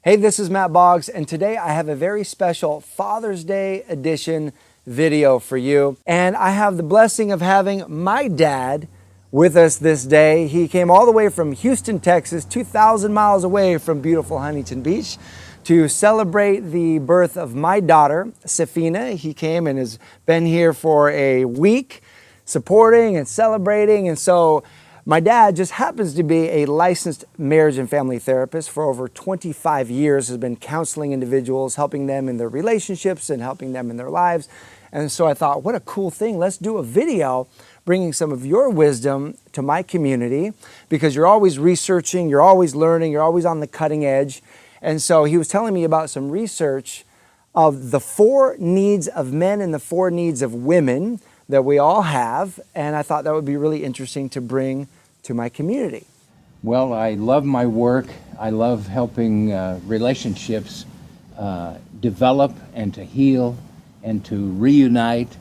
Hey, this is Matt Boggs, and today I have a very special Father's Day edition video for you. And I have the blessing of having my dad with us this day. He came all the way from Houston, Texas, 2,000 miles away from beautiful Huntington Beach to celebrate the birth of my daughter, Safina. He came and has been here for a week supporting and celebrating. And so my dad just happens to be a licensed marriage and family therapist for over 25 years, has been counseling individuals, helping them in their relationships and helping them in their lives. And so I thought, what a cool thing. Let's do a video bringing some of your wisdom to my community, because you're always researching, you're always learning, you're always on the cutting edge. And so he was telling me about some research of the 4 needs of men and the 4 needs of women that we all have. And I thought that would be really interesting to bring to my community. Well, I love my work. I love helping relationships develop and to heal and to reunite.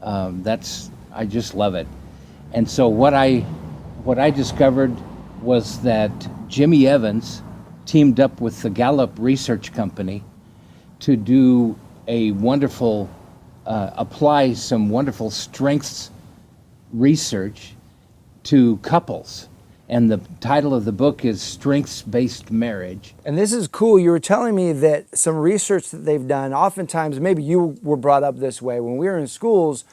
I just love it. And so what I discovered was that Jimmy Evans teamed up with the Gallup Research Company to do a wonderful, apply some wonderful strengths research to couples. And the title of the book is Strengths-Based Marriage. And this is cool. You were telling me that some research that they've done, oftentimes, maybe you were brought up this way. When we were in schools,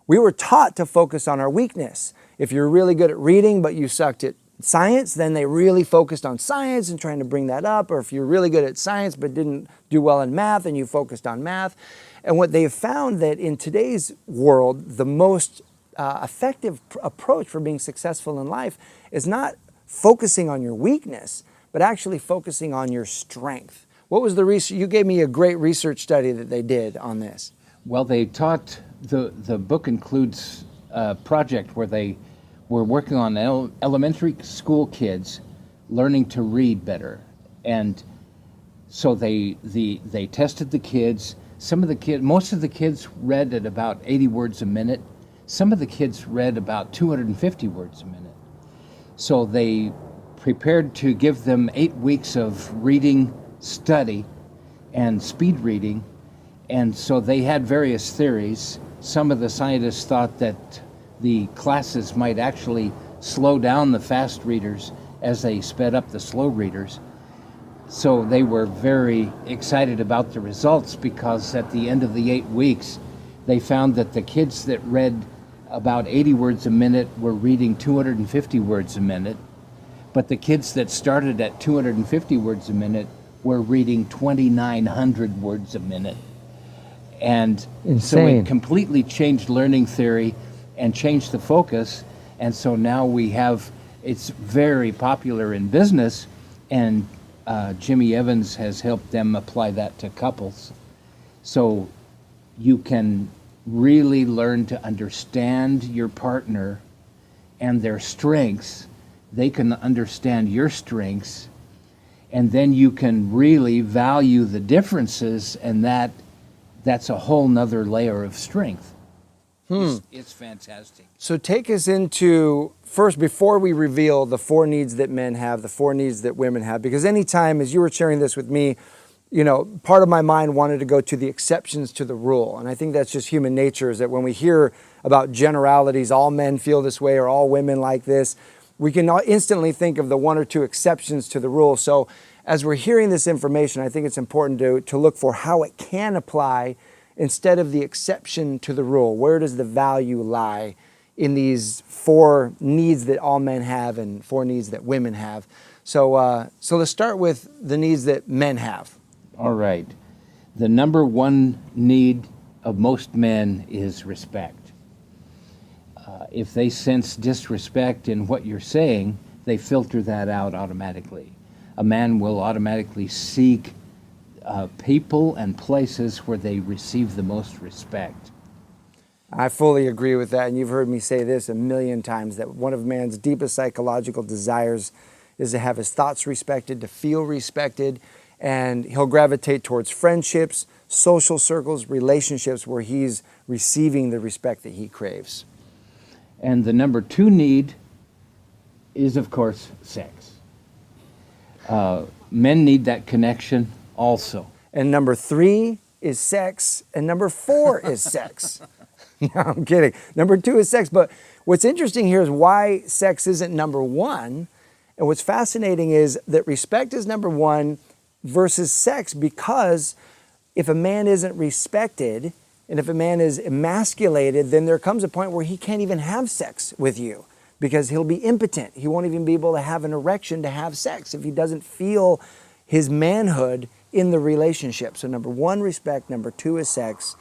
we were taught to focus on our weakness. If you're really good at reading, but you sucked at science, then they really focused on science and trying to bring that up. Or if you're really good at science, but didn't do well in math, and you focused on math. And what they've found that in today's world, the most effective approach for being successful in life is not focusing on your weakness, but actually focusing on your strength. What was the research? You gave me a great research study that they did on this. Well, they taught, the book includes a project where they were working on elementary school kids learning to read better. And so they tested the kids. Most of the kids read at about 80 words a minute. Some of the kids read about 250 words a minute. So they prepared to give them 8 weeks of reading study and speed reading. And so they had various theories. Some of the scientists thought that the classes might actually slow down the fast readers as they sped up the slow readers. So they were very excited about the results, because at the end of the 8 weeks, they found that the kids that read about 80 words a minute were reading 250 words a minute, but the kids that started at 250 words a minute were reading 2,900 words a minute. And so it completely changed learning theory and changed the focus. And so now it's very popular in business, and Jimmy Evans has helped them apply that to couples. So you can really learn to understand your partner and their strengths. They can understand your strengths, and then you can really value the differences, and that's a whole nother layer of strength. It's fantastic. So take us into, first, before we reveal the 4 needs that men have, the 4 needs that women have, because anytime, as you were sharing this with me, part of my mind wanted to go to the exceptions to the rule. And I think that's just human nature, is that when we hear about generalities, all men feel this way or all women like this, we can instantly think of the 1 or 2 exceptions to the rule. So as we're hearing this information, I think it's important to look for how it can apply instead of the exception to the rule. Where does the value lie in these 4 needs that all men have and 4 needs that women have? So let's start with the needs that men have. All right. The number 1 need of most men is respect. If they sense disrespect in what you're saying, they filter that out automatically. A man will automatically seek people and places where they receive the most respect. I fully agree with that, and you've heard me say this a million times, that one of man's deepest psychological desires is to have his thoughts respected, to feel respected, and he'll gravitate towards friendships, social circles, relationships where he's receiving the respect that he craves. And the number 2 need is, of course, sex. Men need that connection also. And number 3 is sex, and number 4 is sex. No, I'm kidding. Number 2 is sex. But what's interesting here is why sex isn't number 1. And what's fascinating is that respect is number 1 versus sex, because if a man isn't respected and if a man is emasculated, then there comes a point where he can't even have sex with you because he'll be impotent. He won't even be able to have an erection to have sex if he doesn't feel his manhood in the relationship. So number 1, respect. Number 2 is sex.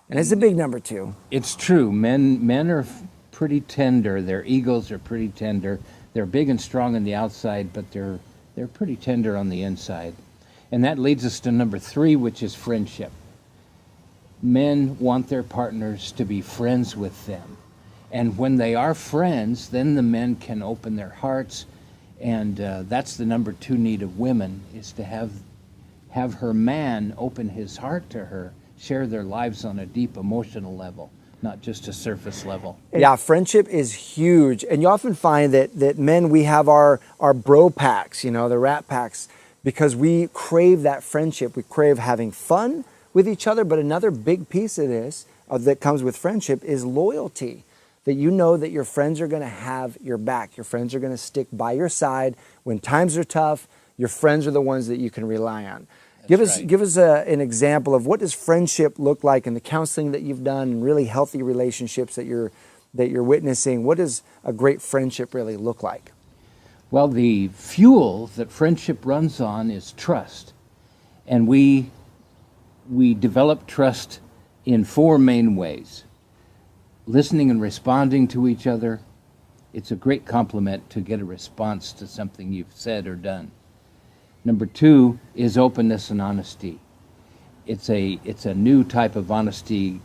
And it's a big number 2. It's true. Men are pretty tender. Their egos are pretty tender. They're big and strong on the outside, but they're pretty tender on the inside. And that leads us to number 3, which is friendship. Men want their partners to be friends with them. And when they are friends, then the men can open their hearts. And that's the number 2 need of women, is to have her man open his heart to her, share their lives on a deep emotional level, not just a surface level. Yeah, friendship is huge. And you often find that men, we have our bro packs, the rat packs, because we crave that friendship. We crave having fun with each other. But another big piece of this that comes with friendship is loyalty. That you know that your friends are going to have your back. Your friends are going to stick by your side when times are tough. Your friends are the ones that you can rely on. Give us an example of what does friendship look like in the counseling that you've done and really healthy relationships that you're witnessing. What does a great friendship really look like? Well, the fuel that friendship runs on is trust. And we develop trust in 4 main ways. Listening and responding to each other. It's a great compliment to get a response to something you've said or done. Number 2 is openness and honesty. It's a new type of honesty.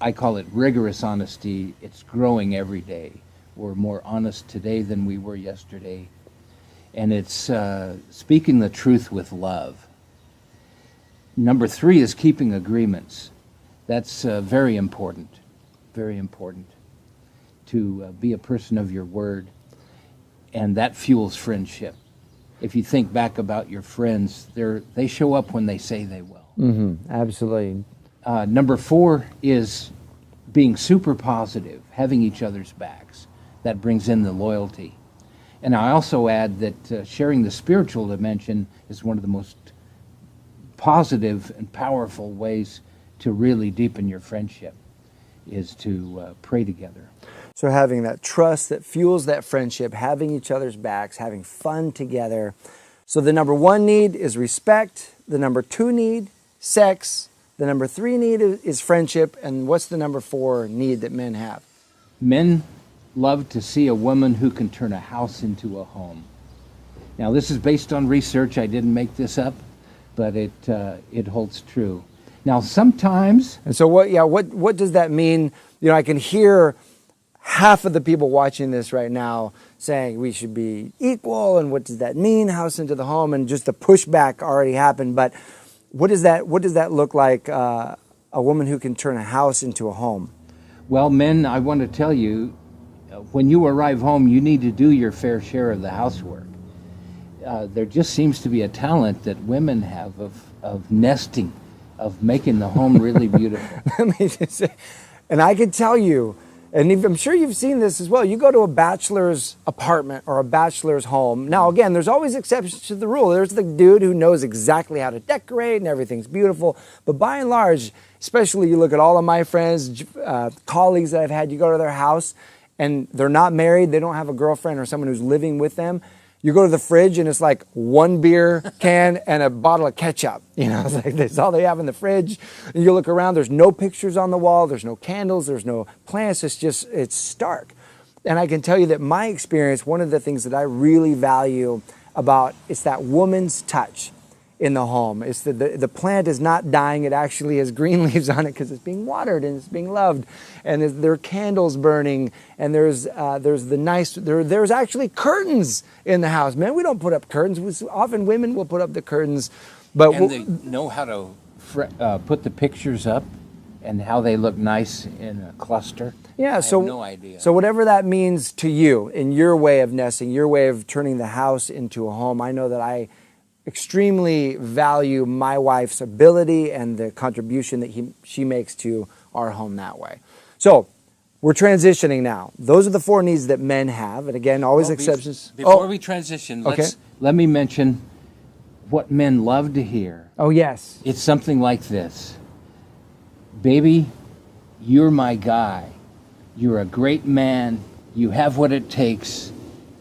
I call it rigorous honesty. It's growing every day. We're more honest today than we were yesterday. And it's speaking the truth with love. Number 3 is keeping agreements. That's very important. Very important to be a person of your word, and that fuels friendship. If you think back about your friends, they show up when they say they will. Mm-hmm. Absolutely. Number 4 is being super positive, having each other's backs. That brings in the loyalty. And I also add that sharing the spiritual dimension is one of the most positive and powerful ways to really deepen your friendship, is to pray together. So having that trust that fuels that friendship, having each other's backs, having fun together. So the number 1 need is respect. The number 2 need, sex. The number 3 need is friendship. And what's the number 4 need that men have? Men love to see a woman who can turn a house into a home. Now, this is based on research. I didn't make this up, but it holds true. Now, sometimes... And so what does that mean? I can hear half of the people watching this right now saying we should be equal, and what does that mean, house into the home, and just the pushback already happened. But what does that look like, a woman who can turn a house into a home? Well, men, I want to tell you, when you arrive home, you need to do your fair share of the housework. There just seems to be a talent that women have of nesting, of making the home really beautiful. Let me just say, and I can tell you, and I'm sure you've seen this as well, you go to a bachelor's apartment or a bachelor's home. Now, again, there's always exceptions to the rule. There's the dude who knows exactly how to decorate and everything's beautiful. But by and large, especially you look at all of my friends, colleagues that I've had, you go to their house and they're not married, they don't have a girlfriend or someone who's living with them. You go to the fridge and it's like 1 beer can and a bottle of ketchup. It's like that's all they have in the fridge. And you look around, there's no pictures on the wall, there's no candles, there's no plants. It's stark. And I can tell you that my experience, one of the things that I really value about is that woman's touch in the home. It's the plant is not dying. It actually has green leaves on it because it's being watered and it's being loved. And there are candles burning, and there's actually curtains in the house. Man, we don't put up curtains. Often women will put up the curtains. But and they know how to put the pictures up and how they look nice in a cluster. Yeah, I have no idea. So whatever that means to you in your way of nesting, your way of turning the house into a home, I know that I extremely value my wife's ability and the contribution that she makes to our home that way. So we're transitioning now. Those are the 4 needs that men have. And again, always exceptions. Before we transition, let me mention what men love to hear. Oh, yes. It's something like this. Baby, you're my guy. You're a great man. You have what it takes.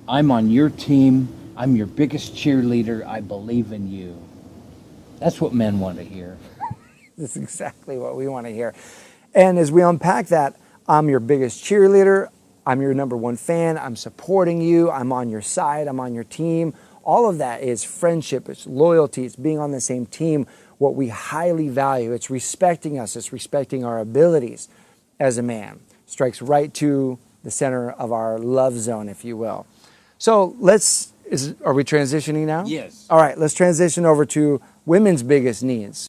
I'm on your team. I'm your biggest cheerleader. I believe in you. That's what men want to hear. That's exactly what we want to hear. And as we unpack that, I'm your biggest cheerleader. I'm your number 1 fan. I'm supporting you. I'm on your side. I'm on your team. All of that is friendship. It's loyalty. It's being on the same team. What we highly value. It's respecting us. It's respecting our abilities as a man. Strikes right to the center of our love zone, if you will. So are we transitioning now? Yes. All right, let's transition over to women's biggest needs.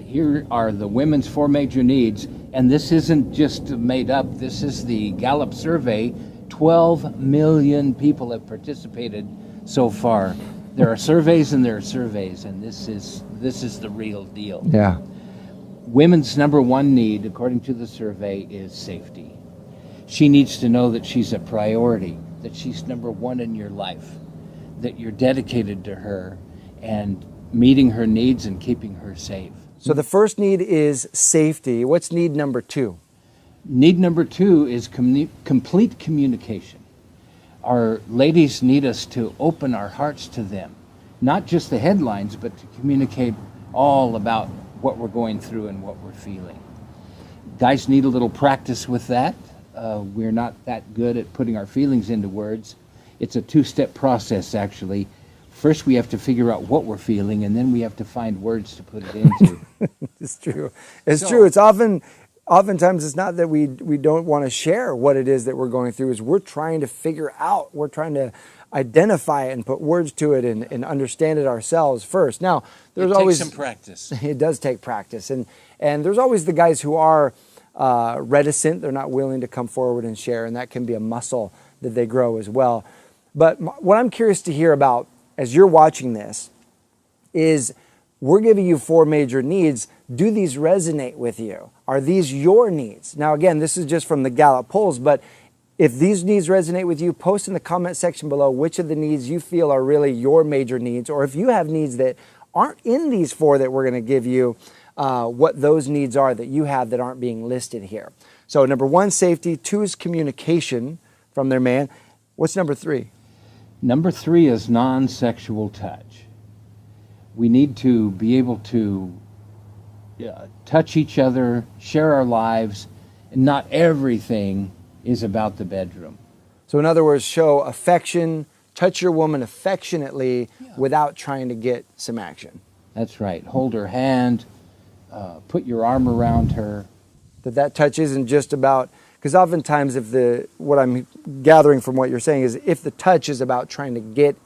Here are the women's 4 major needs, and this isn't just made up. This is the Gallup survey. 12 million people have participated so far. There are surveys and there are surveys, and this is the real deal. Yeah. Women's number 1 need, according to the survey, is safety. She needs to know that she's a priority, that she's number 1 in your life, that you're dedicated to her and meeting her needs and keeping her safe. So the first need is safety. What's need number 2? Need number 2 is complete communication. Our ladies need us to open our hearts to them, not just the headlines, but to communicate all about what we're going through and what we're feeling. Guys need a little practice with that. We're not that good at putting our feelings into words. It's a 2-step process, actually. First, we have to figure out what we're feeling, and then we have to find words to put it into. It's true. It's true. It's oftentimes it's not that we don't want to share what it is that we're going through. Is we're trying to figure out. We're trying to identify it and put words to it and understand it ourselves first. Now, there's always some practice. It does take practice, and there's always the guys who are reticent. They're not willing to come forward and share, and that can be a muscle that they grow as well. But what I'm curious to hear about as you're watching this is we're giving you 4 major needs. Do these resonate with you? Are these your needs? Now, again, this is just from the Gallup polls, but if these needs resonate with you, post in the comment section below which of the needs you feel are really your major needs, or if you have needs that aren't in these 4 that we're going to give you, what those needs are that you have that aren't being listed here. So number 1, safety. 2 is communication from their man. What's number 3? Number 3 is non-sexual touch. We need to be able to touch each other, share our lives, and not everything is about the bedroom. So in other words, show affection, touch your woman affectionately without trying to get some action. That's right. Hold her hand, put your arm around her. That touch isn't just about, because oftentimes what I'm gathering from what you're saying is if the touch is about trying to get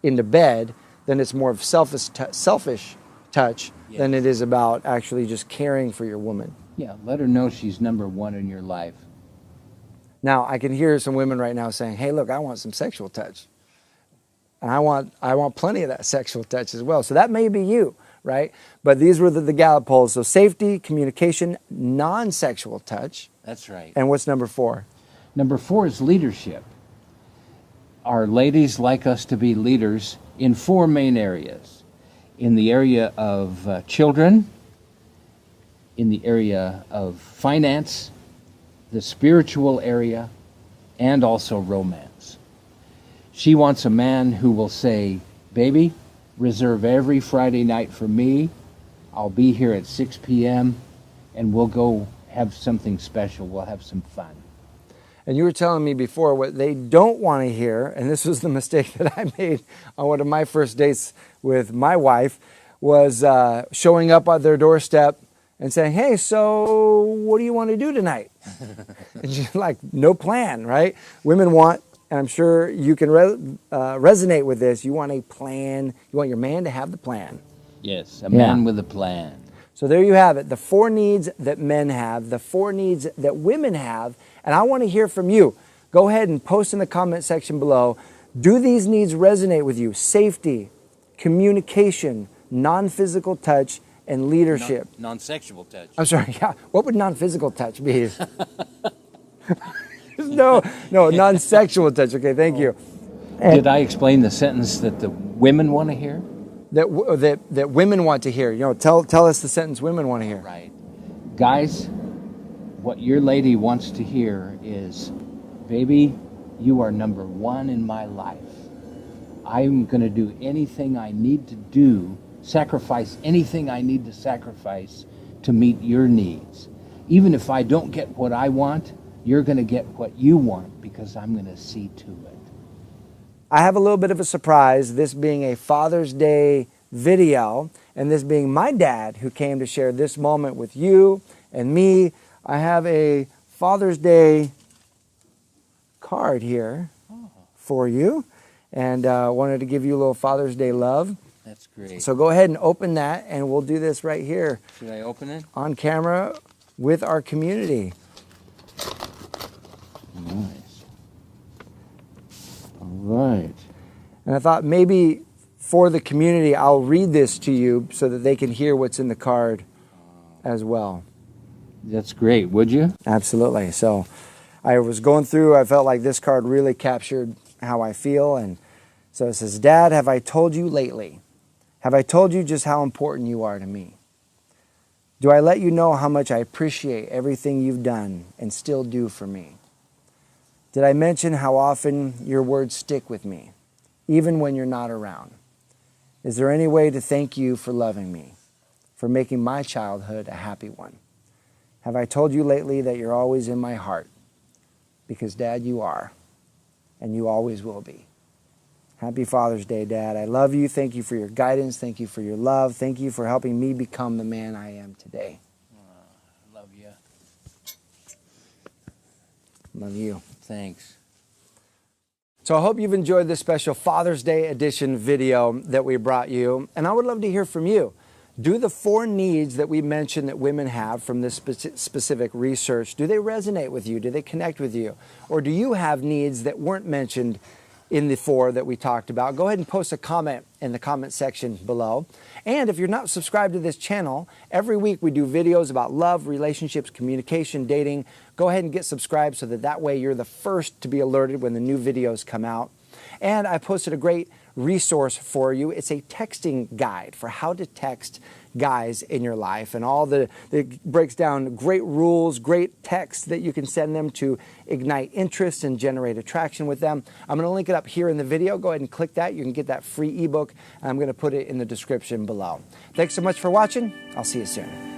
into bed, then it's more of selfish touch than it is about actually just caring for your woman. Yeah, let her know she's number 1 in your life. Now, I can hear some women right now saying, hey, look, I want some sexual touch. And I want plenty of that sexual touch as well. So that may be you, right? But these were the Gallup polls. So safety, communication, non-sexual touch. That's right. And what's number 4? Number 4 is leadership. Our ladies like us to be leaders in 4 main areas. In the area of children, in the area of finance, the spiritual area, and also romance. She wants a man who will say, baby, reserve every Friday night for me. I'll be here at 6 p.m. and we'll go have something special. We'll have some fun. And you were telling me before what they don't want to hear, and this was the mistake that I made on one of my first dates with my wife, was showing up at their doorstep and saying, hey, so what do you want to do tonight? And she's like, no plan, right? Women want, and I'm sure you can resonate with this, you want a plan. You want your man to have the plan. Yes, a man with a plan. So there you have it, the 4 needs that men have, the 4 needs that women have, and I want to hear from you. Go ahead and post in the comment section below. Do these needs resonate with you? Safety, communication, non-physical touch, and leadership. Non-sexual touch. I'm sorry, yeah. What would non-physical touch be? No, non-sexual touch. Okay, thank you. Did I explain the sentence that the women want to hear? That women want to hear. You know, tell us the sentence women want to hear. Right. Guys, what your lady wants to hear is, baby, you are number one in my life. I'm going to do anything I need to do, sacrifice anything I need to sacrifice to meet your needs. Even if I don't get what I want, you're going to get what you want because I'm going to see to it. I have a little bit of a surprise, this being a Father's Day video, and this being my dad who came to share this moment with you and me. I have a Father's Day card here for you, and wanted to give you a little Father's Day love. That's great. So go ahead and open that, and we'll do this right here. Should I open it? On camera with our community. Nice. All right. And I thought maybe for the community, I'll read this to you so that they can hear what's in the card as well. That's great. Would you? Absolutely. So I was going through, I felt like this card really captured how I feel. And so it says, Dad, have I told you lately? Have I told you just how important you are to me? Do I let you know how much I appreciate everything you've done and still do for me? Did I mention how often your words stick with me, even when you're not around? Is there any way to thank you for loving me, for making my childhood a happy one? Have I told you lately that you're always in my heart? Because, Dad, you are, and you always will be. Happy Father's Day, Dad. I love you. Thank you for your guidance. Thank you for your love. Thank you for helping me become the man I am today. I love you. Love you. Thanks. So I hope you've enjoyed this special Father's Day edition video that we brought you. And I would love to hear from you. Do the 4 needs that we mentioned that women have from this specific research, do they resonate with you? Do they connect with you? Or do you have needs that weren't mentioned in the 4 that we talked about? Go ahead and post a comment in the comment section below. And if you're not subscribed to this channel, every week we do videos about love, relationships, communication, dating. Go ahead and get subscribed so that way you're the first to be alerted when the new videos come out. And I posted a great resource for you. It's a texting guide for how to text guys in your life, and it breaks down great rules, great texts that you can send them to ignite interest and generate attraction with them. I'm going to link it up here in the video. Go ahead and click that. You can get that free ebook. I'm going to put it in the description below. Thanks so much for watching. I'll see you soon.